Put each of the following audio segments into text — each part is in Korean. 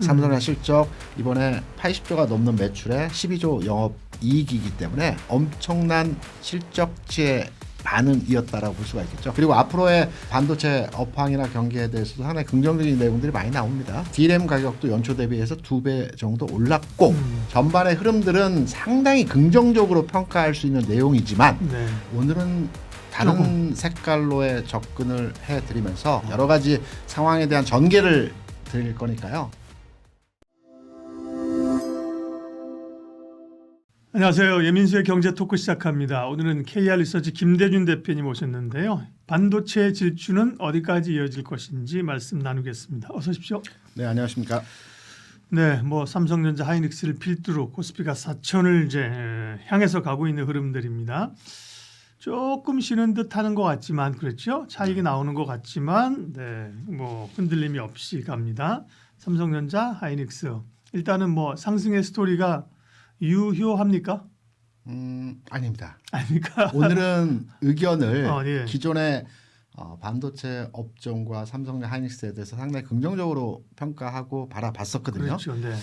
삼성의 실적 이번에 80조가 넘는 매출에 12조 영업이익이기 때문에 엄청난 실적치의 반응이었다라고 볼 수가 있겠죠. 그리고 앞으로의 반도체 업황이나 경기에 대해서도 상당히 긍정적인 내용들이 많이 나옵니다. DRAM 가격도 연초 대비해서 2배 정도 올랐고 전반의 흐름들은 상당히 긍정적으로 평가할 수 있는 내용이지만 네. 오늘은 다른 색깔로의 접근을 해드리면서 여러 가지 상황에 대한 전개를 드릴 거니까요. 안녕하세요. 예민수의 경제 토크 시작합니다. 오늘은 KR 리서치 김대준 대표님 오셨는데요. 반도체 질주는 어디까지 이어질 것인지 말씀 나누겠습니다. 어서 오십시오. 네, 안녕하십니까. 네, 뭐 삼성전자 하이닉스를 필두로 코스피가 4천을 이제 향해서 가고 있는 흐름들입니다. 조금 쉬는 듯 하는 것 같지만 그렇죠. 차익이 나오는 것 같지만 네, 뭐 흔들림이 없이 갑니다. 삼성전자 하이닉스 일단은 뭐 상승의 스토리가 유효합니까? 아닙니다. 아닙니까? 오늘은 의견을 예. 기존의 반도체 업종과 삼성의 하이닉스에 대해서 상당히 긍정적으로 평가하고 바라봤었거든요. 그렇죠. 네.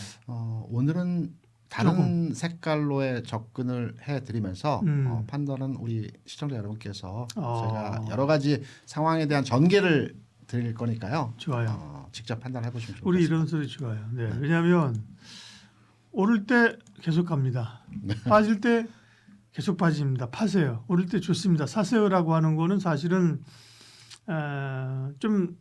오늘은 다른 색깔로의 접근을 해드리면서 판단은 우리 시청자 여러분께서 제가 여러 가지 상황에 대한 전개를 드릴 거니까요. 좋아요. 직접 판단해 보시면 좋겠습니다. 우리 이런 소리 좋아요. 네. 왜냐하면 오를 때 계속 갑니다. 빠질 때 계속 빠집니다. 파세요. 오를 때 좋습니다. 사세요라고 하는 거는 사실은 좀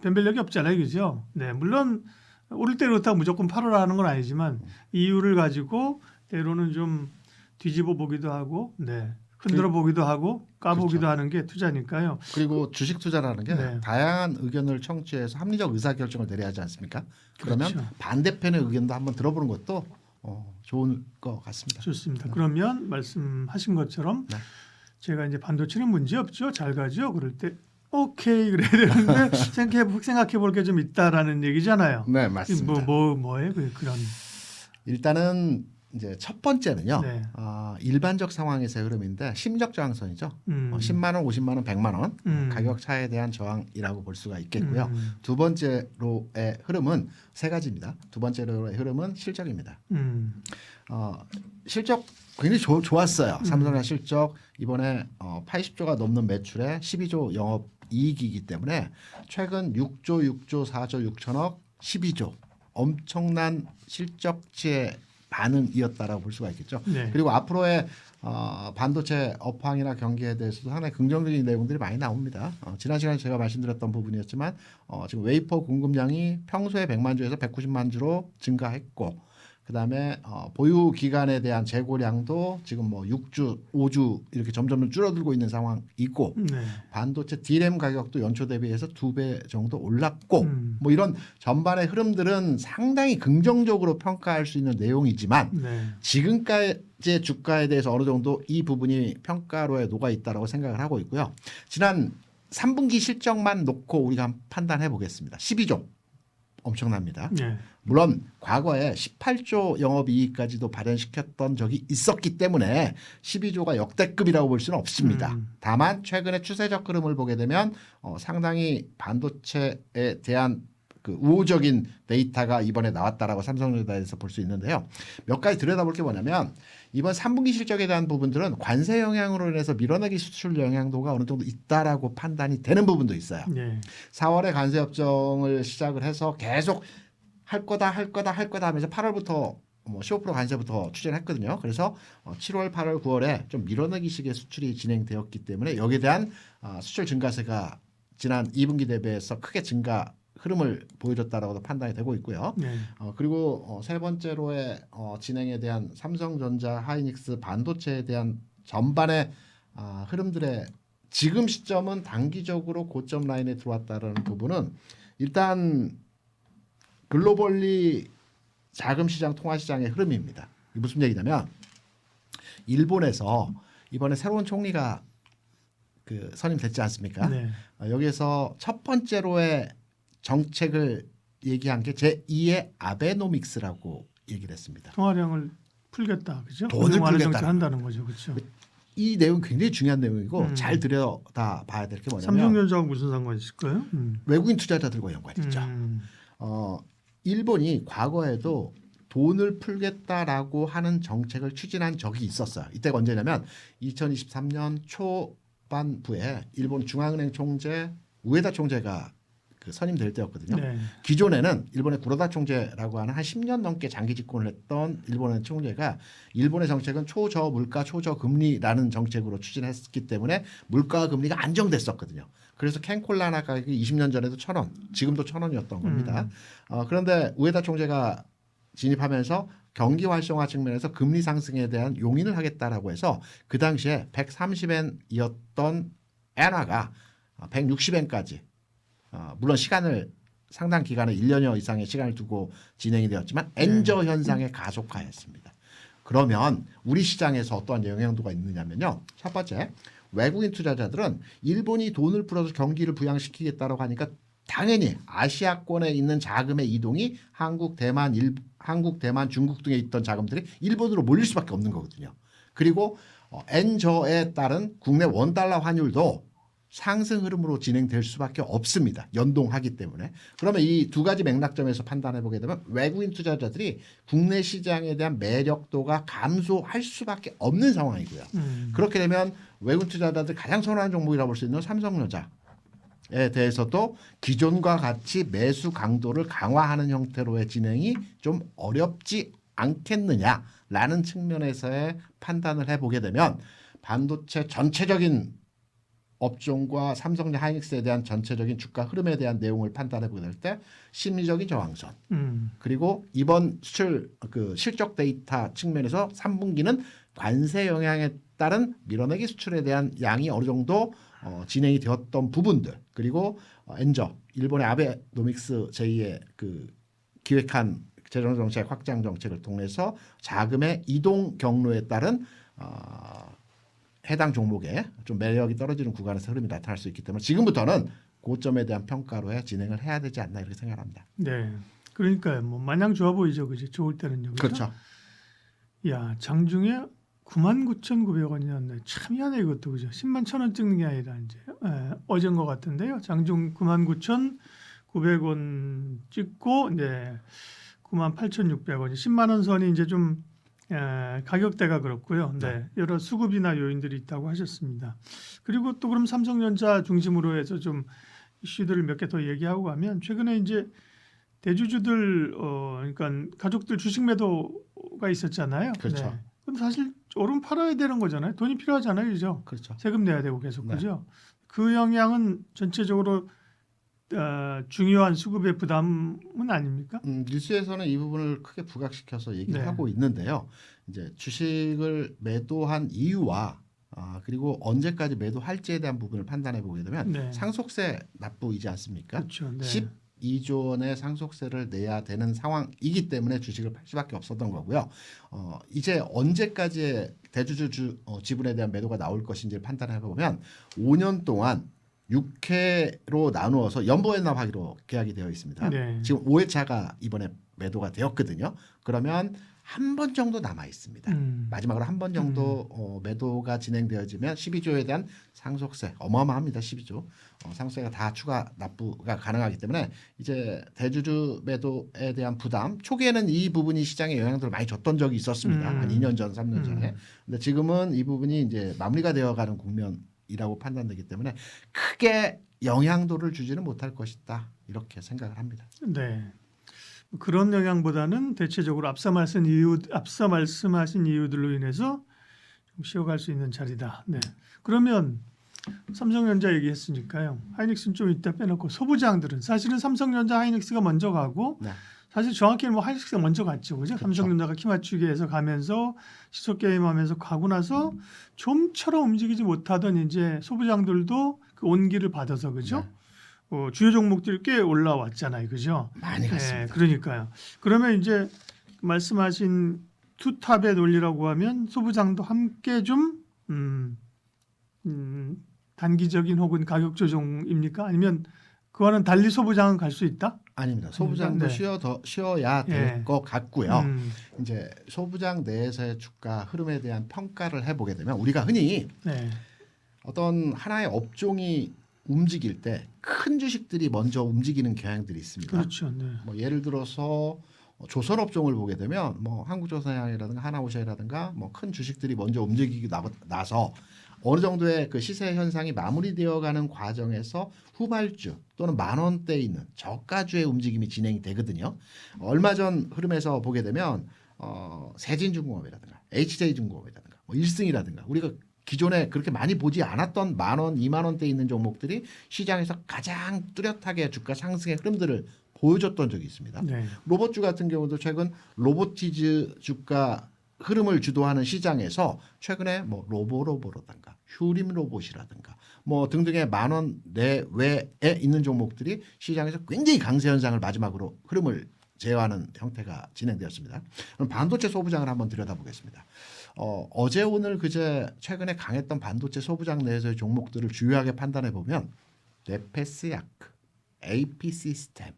변별력이 없잖아요, 그죠? 네, 물론 오를 때 그렇다고 무조건 팔으라 하는 건 아니지만 이유를 가지고 때로는 좀 뒤집어 보기도 하고, 네, 흔들어 보기도 하고 까보기도 그렇죠. 하는 게 투자니까요. 그리고 주식 투자라는 게 네. 다양한 의견을 청취해서 합리적 의사결정을 내려야 하지 않습니까? 그러면 그렇죠. 반대편의 의견도 한번 들어보는 것도 좋은 것 같습니다. 좋습니다. 그러면 말씀하신 것처럼 네. 제가 이제 반도체는 문제 없죠. 잘 가죠. 그럴 때 오케이 그래야 되는데 생각해 볼 게 좀 있다라는 얘기잖아요. 네, 맞습니다. 뭐예요? 그런 일단은 이제 첫 번째는요. 네. 일반적 상황에서의 흐름인데 심적 저항선이죠. 10만 원, 50만 원, 100만 원 가격 차에 대한 저항이라고 볼 수가 있겠고요. 두 번째로의 흐름은 세 가지입니다. 두 번째로의 흐름은 실적입니다. 실적 굉장히 좋았어요. 삼성의 실적 이번에 80조가 넘는 매출에 12조 영업이익이기 때문에 최근 6조, 4조 6천억, 12조 엄청난 실적치의 반응이었다라고 볼 수가 있겠죠. 네. 그리고 앞으로의 반도체 업황이나 경기에 대해서도 상당히 긍정적인 내용들이 많이 나옵니다. 지난 시간에 제가 말씀드렸던 부분이었지만 지금 웨이퍼 공급량이 평소에 100만 주에서 190만 주로 증가했고 그다음에 보유 기간에 대한 재고량도 지금 뭐 6주, 5주 이렇게 점점 줄어들고 있는 상황이고 네. 반도체 DRAM 가격도 연초 대비해서 2배 정도 올랐고 뭐 이런 전반의 흐름들은 상당히 긍정적으로 평가할 수 있는 내용이지만 네. 지금까지의 주가에 대해서 어느 정도 이 부분이 평가로에 녹아 있다라고 생각을 하고 있고요. 지난 3분기 실적만 놓고 우리가 한번 판단해 보겠습니다. 12조 엄청납니다. 네. 물론 과거에 18조 영업이익까지도 발현시켰던 적이 있었기 때문에 12조가 역대급이라고 볼 수는 없습니다. 다만 최근의 추세적 흐름을 보게 되면 상당히 반도체에 대한 그 우호적인 데이터가 이번에 나왔다라고 삼성전자에서 볼 수 있는데요. 몇 가지 들여다볼 게 뭐냐면 이번 3분기 실적에 대한 부분들은 관세 영향으로 인해서 밀어내기 수출 영향도가 어느 정도 있다라고 판단이 되는 부분도 있어요. 네. 4월에 관세 협정을 시작을 해서 계속 할 거다 하면서 8월부터 15% 관세부터 추진했거든요. 그래서 7월, 8월, 9월에 좀 밀어내기식의 수출이 진행되었기 때문에 여기에 대한 수출 증가세가 지난 2분기 대비해서 크게 증가 흐름을 보여줬다라고도 판단이 되고 있고요. 네. 그리고 세 번째로의 진행에 대한 삼성전자, 하이닉스, 반도체에 대한 전반의 흐름들의 지금 시점은 단기적으로 고점 라인에 들어왔다는 부분은 일단 글로벌리 자금시장, 통화시장의 흐름입니다. 이게 무슨 얘기냐면 일본에서 이번에 새로운 총리가 선임됐지 않습니까? 네. 여기에서 첫 번째로의 정책을 얘기한 게 제2의 아베노믹스라고 얘기를 했습니다. 통화량을 풀겠다, 그죠? 돈을 풀겠다. 한다는 거죠, 그렇죠? 이 내용 굉장히 중요한 내용이고 잘 들여다 봐야 될 게 뭐냐면 삼성전자하고 무슨 상관이 있을까요? 외국인 투자자들과 연관이 있죠. 일본이 과거에도 돈을 풀겠다라고 하는 정책을 추진한 적이 있었어요. 이때가 언제냐면 2023년 초반부에 일본 중앙은행 총재 우에다 총재가 그 선임될 때였거든요. 네. 기존에는 일본의 구로다 총재라고 하는 한 10년 넘게 장기 집권을 했던 일본의 총재가 일본의 정책은 초저물가 초저금리라는 정책으로 추진했기 때문에 물가와 금리가 안정됐었거든요. 그래서 캔콜라나 가격이 20년 전에도 1,000원, 지금도 1,000원이었던 겁니다. 그런데 우에다 총재가 진입하면서 경기 활성화 측면에서 금리 상승에 대한 용인을 하겠다라고 해서 그 당시에 130엔이었던 엔화가 160엔까지 물론 시간을 상당 기간을 1년여 이상의 시간을 두고 진행이 되었지만 엔저 현상의 가속화였습니다. 그러면 우리 시장에서 어떠한 영향도가 있느냐면요. 첫 번째, 외국인 투자자들은 일본이 돈을 풀어서 경기를 부양시키겠다고 하니까 당연히 아시아권에 있는 자금의 이동이 한국, 대만, 중국 등에 있던 자금들이 일본으로 몰릴 수밖에 없는 거거든요. 그리고 엔저에 따른 국내 원달러 환율도 상승 흐름으로 진행될 수밖에 없습니다. 연동하기 때문에. 그러면 이 두 가지 맥락점에서 판단해 보게 되면 외국인 투자자들이 국내 시장에 대한 매력도가 감소할 수밖에 없는 상황이고요. 그렇게 되면 외국인 투자자들 가장 선호하는 종목이라고 볼 수 있는 삼성전자에 대해서도 기존과 같이 매수 강도를 강화하는 형태로의 진행이 좀 어렵지 않겠느냐라는 측면에서의 판단을 해보게 되면 반도체 전체적인 업종과 삼성전자 하이닉스에 대한 전체적인 주가 흐름에 대한 내용을 판단해 보게 될 때 심리적인 저항선 그리고 이번 수출 그 실적 데이터 측면에서 3분기는 관세 영향에 따른 밀어내기 수출에 대한 양이 어느 정도 진행이 되었던 부분들 그리고 엔저 일본의 아베노믹스 제2의 그 기획한 재정정책 확장 정책을 통해서 자금의 이동 경로에 따른 해당 종목에 좀 매력이 떨어지는 구간에서 흐름이 나타날 수 있기 때문에 지금부터는 고점에 대한 평가로의 진행을 해야 되지 않나 이렇게 생각합니다. 네. 그러니까요. 뭐 마냥 좋아 보이죠, 그죠? 좋을 때는요. 그렇죠. 야, 장중에 99,900원이었네. 참 희한해 이것도 그죠? 10만 1,000원 찍는 게 아니라 이제 어제인 것 같은데요. 장중 99,900원 찍고 이제 98,600원, 10만 원 선이 이제 좀 가격대가 그렇고요. 네, 여러 수급이나 요인들이 있다고 하셨습니다. 그리고 또 그럼 삼성전자 중심으로 해서 좀 이슈들을 몇 개 더 얘기하고 가면 최근에 이제 대주주들 그러니까 가족들 주식 매도가 있었잖아요. 그렇죠. 네. 근데 사실 오르면 팔아야 되는 거잖아요. 돈이 필요하잖아요, 그죠? 그렇죠. 세금 내야 되고 계속 네. 그죠? 그 영향은 전체적으로 중요한 수급의 부담은 아닙니까? 뉴스에서는 이 부분을 크게 부각시켜서 얘기를 네. 하고 있는데요. 이제 주식을 매도한 이유와 그리고 언제까지 매도할지에 대한 부분을 판단해 보게 되면 네. 상속세 납부이지 않습니까? 그렇죠. 네. 12조 원의 상속세를 내야 되는 상황이기 때문에 주식을 팔 수밖에 없었던 거고요. 이제 언제까지의 대주주 지분에 대한 매도가 나올 것인지를 판단해 보면 5년 동안 6회로 나누어서 연보연납하기로 계약이 되어 있습니다. 네. 지금 5회차가 이번에 매도가 되었거든요. 그러면 한 번 정도 남아 있습니다. 마지막으로 한 번 정도 매도가 진행되어지면 12조에 대한 상속세 어마어마합니다. 12조 상속세가 다 추가 납부가 가능하기 때문에 이제 대주주 매도에 대한 부담 초기에는 이 부분이 시장에 영향들을 많이 줬던 적이 있었습니다. 한 2년 전, 3년 전에. 근데 지금은 이 부분이 이제 마무리가 되어가는 국면이라고 판단되기 때문에 크게 영향도를 주지는 못할 것이다 이렇게 생각을 합니다. 네. 그런 영향보다는 대체적으로 앞서 말씀하신 이유들로 인해서 좀 쉬어갈 수 있는 자리다. 네. 그러면 삼성전자 얘기했으니까요. 하이닉스는 좀 이따 빼놓고 소부장들은 사실은 삼성전자 하이닉스가 먼저 가고 네. 사실 정확히는 뭐 하이닉스가 먼저 갔죠. 그죠? 그렇죠. 삼성전자가 키 맞추기에서 가면서 시속 게임하면서 가고 나서 좀처럼 움직이지 못하던 이제 소부장들도 그 온기를 받아서 그죠? 네. 주요 종목들이 꽤 올라왔잖아요, 그죠? 많이 갔습니다. 네, 그러니까요. 그러면 이제 말씀하신 투탑의 논리라고 하면 소부장도 함께 좀 단기적인 혹은 가격 조정입니까? 아니면 그와는 달리 소부장은 갈 수 있다? 아닙니다. 소부장도 네. 쉬어야 될 것 같고요. 이제 소부장 내에서의 주가 흐름에 대한 평가를 해보게 되면 우리가 흔히 네. 어떤 하나의 업종이 움직일 때 큰 주식들이 먼저 움직이는 경향들이 있습니다. 그렇죠. 네. 뭐 예를 들어서 조선업종을 보게 되면 뭐 한국조선해양이라든가 하나오션이라든가 뭐 큰 주식들이 먼저 움직이고 나서 어느 정도의 그 시세 현상이 마무리되어가는 과정에서 후발주 또는 만 원대에 있는 저가주의 움직임이 진행이 되거든요. 얼마 전 흐름에서 보게 되면 세진중공업이라든가 HJ중공업이라든가 뭐 일승이라든가 우리가 기존에 그렇게 많이 보지 않았던 만 원, 2만 원대에 있는 종목들이 시장에서 가장 뚜렷하게 주가 상승의 흐름들을 보여줬던 적이 있습니다. 네. 로봇주 같은 경우도 최근 로보티즈 주가 흐름을 주도하는 시장에서 최근에 뭐 로보로보라든가 휴림 로봇이라든가 뭐 등등의 만 원 내외에 있는 종목들이 시장에서 굉장히 강세 현상을 마지막으로 흐름을 제어하는 형태가 진행되었습니다. 그럼 반도체 소부장을 한번 들여다보겠습니다. 어제 오늘 그제 최근에 강했던 반도체 소부장 내에서의 종목들을 주요하게 판단해 보면 네페스야크, AP 시스템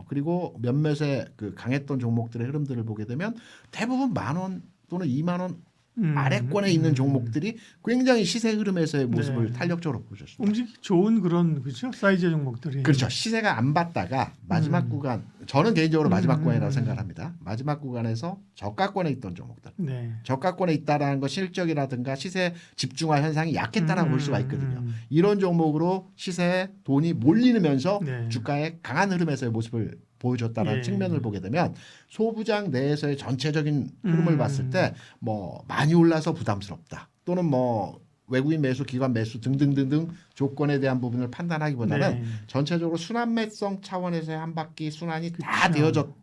그리고 몇몇의 그 강했던 종목들의 흐름들을 보게 되면 대부분 만 원 또는 2만 원 아래권에 있는 종목들이 굉장히 시세 흐름에서의 모습을 네. 탄력적으로 보여줬습니다. 움직이 좋은 그런 그렇죠 사이즈 종목들이. 그렇죠. 시세가 안 봤다가 마지막 구간, 저는 개인적으로 마지막 구간이라고 생각을 합니다. 마지막 구간에서 저가권에 있던 종목들. 네. 저가권에 있다라는 건 실적이라든가 시세 집중화 현상이 약했다라고 볼 수가 있거든요. 이런 종목으로 시세에 돈이 몰리면서 네. 주가의 강한 흐름에서의 모습을 보여줬다는 예. 측면을 보게 되면 소부장 내에서의 전체적인 흐름을 봤을 때 뭐 많이 올라서 부담스럽다 또는 뭐 외국인 매수, 기관 매수 등등등등 조건에 대한 부분을 판단하기보다는 네. 전체적으로 순환매성 차원에서의 한 바퀴 순환이 다 그쵸.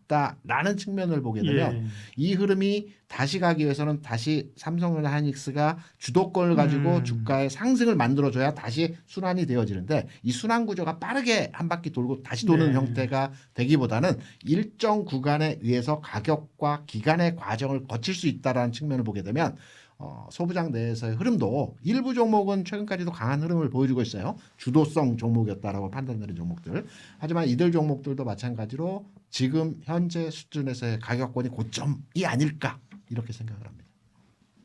되어졌다라는 측면을 보게 되면 예. 이 흐름이 다시 가기 위해서는 다시 삼성전자 하이닉스가 주도권을 가지고 주가의 상승을 만들어줘야 다시 순환이 되어지는데 이 순환 구조가 빠르게 한 바퀴 돌고 다시 도는 네. 형태가 되기보다는 일정 구간에 의해서 가격과 기간의 과정을 거칠 수 있다라는 측면을 보게 되면 소부장 내에서의 흐름도 일부 종목은 최근까지도 강한 흐름을 보여주고 있어요. 주도성 종목이었다라고 판단되는 종목들. 하지만 이들 종목들도 마찬가지로 지금 현재 수준에서의 가격권이 고점이 아닐까 이렇게 생각을 합니다.